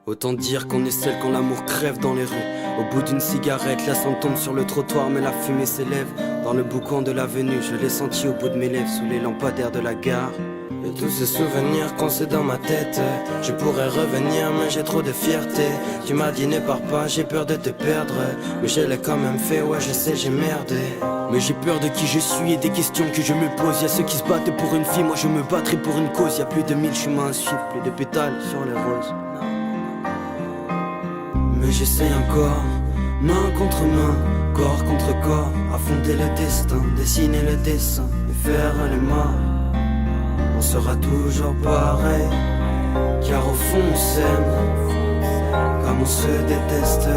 Autant dire qu'on est seul quand l'amour crève dans les rues. Au bout d'une cigarette, la cendre tombe sur le trottoir, mais la fumée s'élève dans le boucan de l'avenue. Je l'ai senti au bout de mes lèvres, sous les lampadaires de la gare. Et tous ces souvenirs coincés dans ma tête, je pourrais revenir mais j'ai trop de fierté. Tu m'as dit ne pars pas, j'ai peur de te perdre, mais je l'ai quand même fait, ouais je sais j'ai merdé. Mais j'ai peur de qui je suis et des questions que je me pose. Y'a ceux qui se battent pour une fille, moi je me battrai pour une cause. Y'a plus de 1000 chemins à suivre, plus de pétales sur les roses. Mais j'essaye encore, main contre main, corps contre corps, affronter le destin, dessiner le dessin et faire les mains. On sera toujours pareil, car au fond on s'aime, comme on se déteste.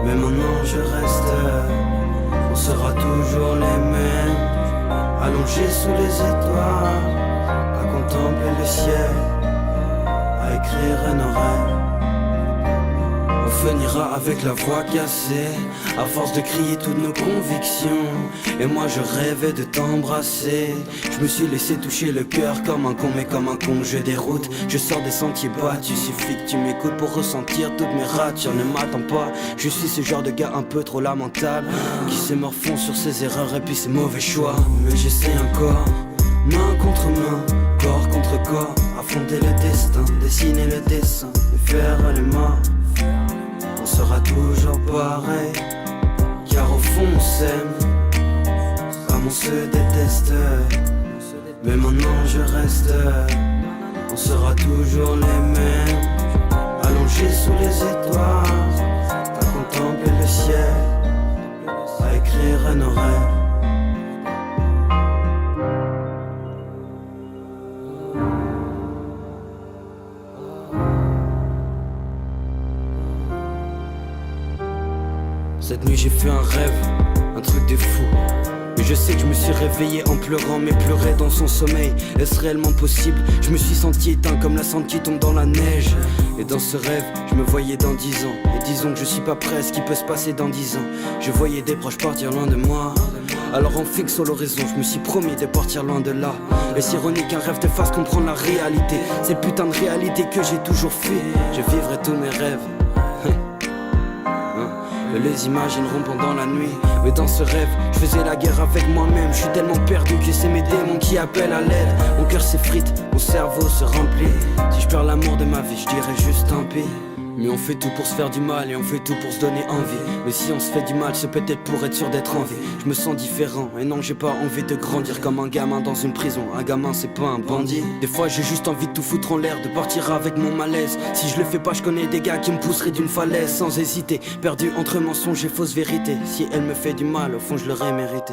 Mais maintenant je reste, on sera toujours les mêmes, allongés sous les étoiles, à contempler le ciel, à écrire nos rêves. On finira avec la voix cassée, à force de crier toutes nos convictions. Et moi je rêvais de t'embrasser. Je me suis laissé toucher le cœur comme un con, mais comme un con je déroute. Je sors des sentiers battus, suffit que tu m'écoutes pour ressentir toutes mes ratures. Ne m'attends pas, je suis ce genre de gars un peu trop lamentable, qui se morfond sur ses erreurs et puis ses mauvais choix. Mais j'essaie encore, main contre main, corps contre corps, affronter le destin, dessiner le dessin et faire les mains. On sera toujours pareil, car au fond on s'aime, comme on se déteste. Mais maintenant je reste, on sera toujours les mêmes, allongés sous les étoiles, à contempler le ciel, à écrire nos rêves. Cette nuit j'ai fait un rêve, un truc de fou. Mais je sais que je me suis réveillé en pleurant, mais pleurer dans son sommeil, est-ce réellement possible? Je me suis senti éteint comme la cendre qui tombe dans la neige. Et dans ce rêve, je me voyais dans 10 ans. Et disons que je suis pas prêt à ce qui peut se passer dans 10 ans. Je voyais des proches partir loin de moi, alors en fixe l'horizon, je me suis promis de partir loin de là. Est-ce ironique qu'un rêve te fasse comprendre la réalité? Cette putain de réalité que j'ai toujours fui. Je vivrai tous mes rêves. Les imagineront pendant la nuit. Mais dans ce rêve, je faisais la guerre avec moi-même. Je suis tellement perdu que c'est mes démons qui appellent à l'aide. Mon cœur s'effrite, mon cerveau se remplit. Si je perds l'amour de ma vie, je dirais juste tant pis. Mais on fait tout pour se faire du mal et on fait tout pour se donner envie. Mais si on se fait du mal, c'est peut-être pour être sûr d'être en vie. Je me sens différent et non j'ai pas envie de grandir comme un gamin dans une prison. Un gamin c'est pas un bandit. Des fois j'ai juste envie de tout foutre en l'air, de partir avec mon malaise. Si je le fais pas, je connais des gars qui me pousseraient d'une falaise sans hésiter. Perdu entre mensonges et fausses vérités. Si elle me fait du mal, au fond je l'aurais mérité.